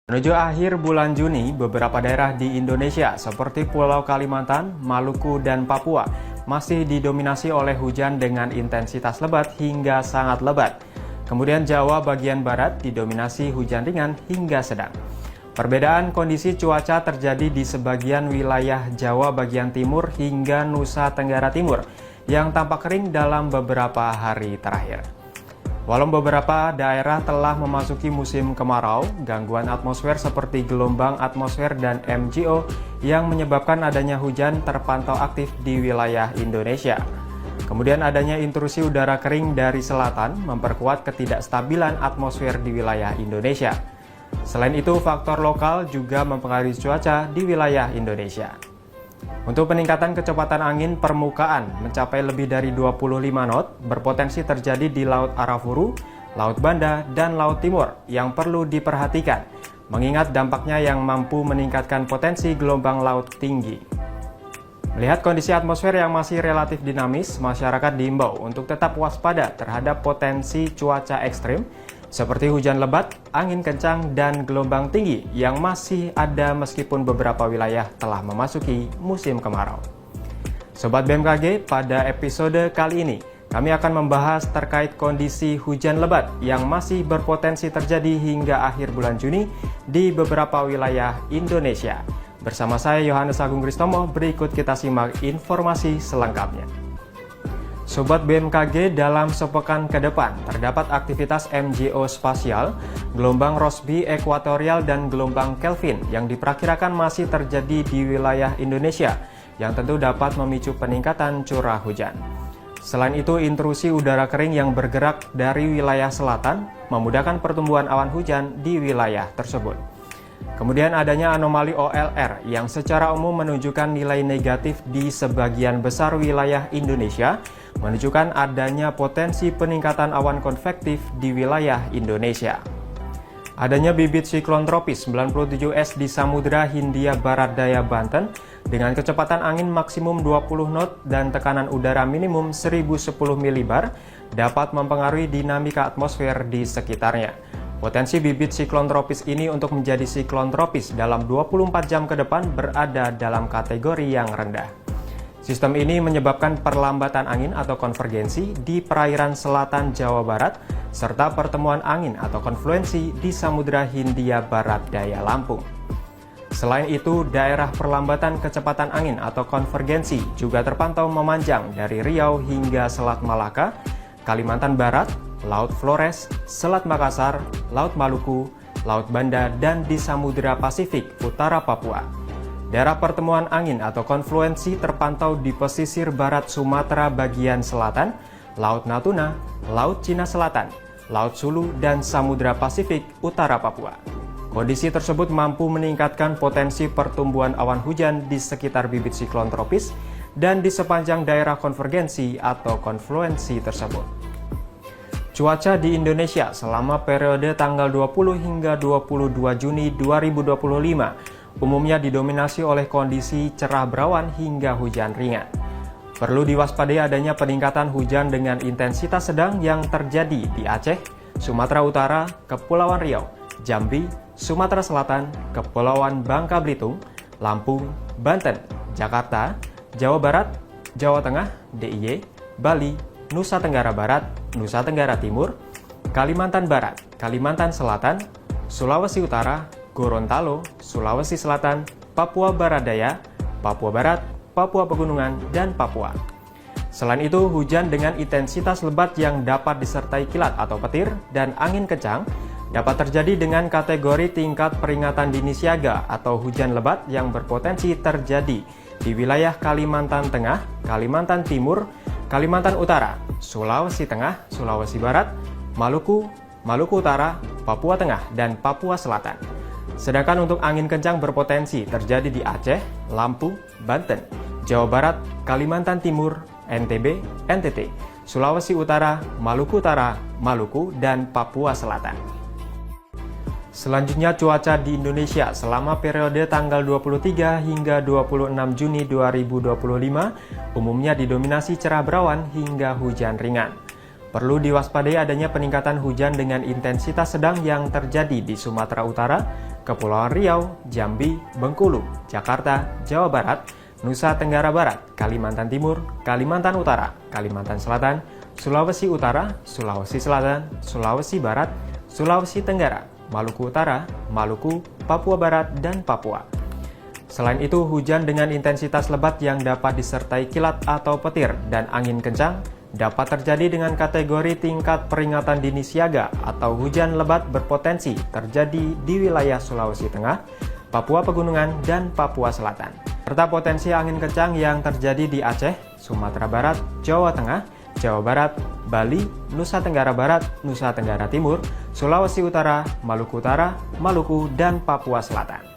Menuju akhir bulan Juni, beberapa daerah di Indonesia seperti Pulau Kalimantan, Maluku, dan Papua masih didominasi oleh hujan dengan intensitas lebat hingga sangat lebat. Kemudian Jawa bagian barat didominasi hujan ringan hingga sedang. Perbedaan kondisi cuaca terjadi di sebagian wilayah Jawa bagian timur hingga Nusa Tenggara Timur yang tampak kering dalam beberapa hari terakhir. Walau beberapa daerah telah memasuki musim kemarau, gangguan atmosfer seperti gelombang atmosfer dan MGO yang menyebabkan adanya hujan terpantau aktif di wilayah Indonesia. Kemudian adanya intrusi udara kering dari selatan memperkuat ketidakstabilan atmosfer di wilayah Indonesia. Selain itu, faktor lokal juga mempengaruhi cuaca di wilayah Indonesia. Untuk peningkatan kecepatan angin permukaan mencapai lebih dari 25 knot berpotensi terjadi di Laut Arafuru, Laut Banda, dan Laut Timur yang perlu diperhatikan, mengingat dampaknya yang mampu meningkatkan potensi gelombang laut tinggi. Melihat kondisi atmosfer yang masih relatif dinamis, masyarakat diimbau untuk tetap waspada terhadap potensi cuaca ekstrim, seperti hujan lebat, angin kencang, dan gelombang tinggi yang masih ada meskipun beberapa wilayah telah memasuki musim kemarau. Sobat BMKG, pada episode kali ini, kami akan membahas terkait kondisi hujan lebat yang masih berpotensi terjadi hingga akhir bulan Juni di beberapa wilayah Indonesia. Bersama saya Yohanes Agung Kristomo, berikut kita simak informasi selengkapnya. Sobat BMKG, dalam sepekan ke depan terdapat aktivitas MGO spasial, gelombang Rossby ekuatorial, dan gelombang Kelvin yang diperkirakan masih terjadi di wilayah Indonesia yang tentu dapat memicu peningkatan curah hujan. Selain itu, intrusi udara kering yang bergerak dari wilayah selatan memudahkan pertumbuhan awan hujan di wilayah tersebut. Kemudian adanya anomali OLR yang secara umum menunjukkan nilai negatif di sebagian besar wilayah Indonesia, menunjukkan adanya potensi peningkatan awan konvektif di wilayah Indonesia. Adanya bibit siklon tropis 97S di Samudra Hindia Barat Daya Banten dengan kecepatan angin maksimum 20 knot dan tekanan udara minimum 1010 milibar dapat mempengaruhi dinamika atmosfer di sekitarnya. Potensi bibit siklon tropis ini untuk menjadi siklon tropis dalam 24 jam ke depan berada dalam kategori yang rendah. Sistem ini menyebabkan perlambatan angin atau konvergensi di perairan selatan Jawa Barat, serta pertemuan angin atau konfluensi di Samudra Hindia Barat Daya Lampung. Selain itu, daerah perlambatan kecepatan angin atau konvergensi juga terpantau memanjang dari Riau hingga Selat Malaka, Kalimantan Barat, Laut Flores, Selat Makassar, Laut Maluku, Laut Banda, dan di Samudra Pasifik utara Papua. Daerah pertemuan angin atau konfluensi terpantau di pesisir barat Sumatera bagian selatan, Laut Natuna, Laut Cina Selatan, Laut Sulu, dan Samudra Pasifik utara Papua. Kondisi tersebut mampu meningkatkan potensi pertumbuhan awan hujan di sekitar bibit siklon tropis dan di sepanjang daerah konvergensi atau konfluensi tersebut. Cuaca di Indonesia selama periode tanggal 20 hingga 22 Juni 2025 umumnya didominasi oleh kondisi cerah berawan hingga hujan ringan. Perlu diwaspadai adanya peningkatan hujan dengan intensitas sedang yang terjadi di Aceh, Sumatera Utara, Kepulauan Riau, Jambi, Sumatera Selatan, Kepulauan Bangka Belitung, Lampung, Banten, Jakarta, Jawa Barat, Jawa Tengah, DIY, Bali, Nusa Tenggara Barat, Nusa Tenggara Timur, Kalimantan Barat, Kalimantan Selatan, Sulawesi Utara, Gorontalo, Sulawesi Selatan, Papua Barat Daya, Papua Barat, Papua Pegunungan, dan Papua. Selain itu, hujan dengan intensitas lebat yang dapat disertai kilat atau petir dan angin kencang dapat terjadi dengan kategori tingkat peringatan dini siaga atau hujan lebat yang berpotensi terjadi di wilayah Kalimantan Tengah, Kalimantan Timur, Kalimantan Utara, Sulawesi Tengah, Sulawesi Barat, Maluku, Maluku Utara, Papua Tengah, dan Papua Selatan. Sedangkan untuk angin kencang berpotensi terjadi di Aceh, Lampung, Banten, Jawa Barat, Kalimantan Timur, NTB, NTT, Sulawesi Utara, Maluku Utara, Maluku, dan Papua Selatan. Selanjutnya, cuaca di Indonesia selama periode tanggal 23 hingga 26 Juni 2025 umumnya didominasi cerah berawan hingga hujan ringan. Perlu diwaspadai adanya peningkatan hujan dengan intensitas sedang yang terjadi di Sumatera Utara, Kepulauan Riau, Jambi, Bengkulu, Jakarta, Jawa Barat, Nusa Tenggara Barat, Kalimantan Timur, Kalimantan Utara, Kalimantan Selatan, Sulawesi Utara, Sulawesi Selatan, Sulawesi Barat, Sulawesi Tenggara, Maluku Utara, Maluku, Papua Barat, dan Papua. Selain itu, hujan dengan intensitas lebat yang dapat disertai kilat atau petir dan angin kencang dapat terjadi dengan kategori tingkat peringatan dini siaga atau hujan lebat berpotensi terjadi di wilayah Sulawesi Tengah, Papua Pegunungan, dan Papua Selatan. Serta potensi angin kencang yang terjadi di Aceh, Sumatera Barat, Jawa Tengah, Jawa Barat, Bali, Nusa Tenggara Barat, Nusa Tenggara Timur, Sulawesi Utara, Maluku Utara, Maluku, dan Papua Selatan.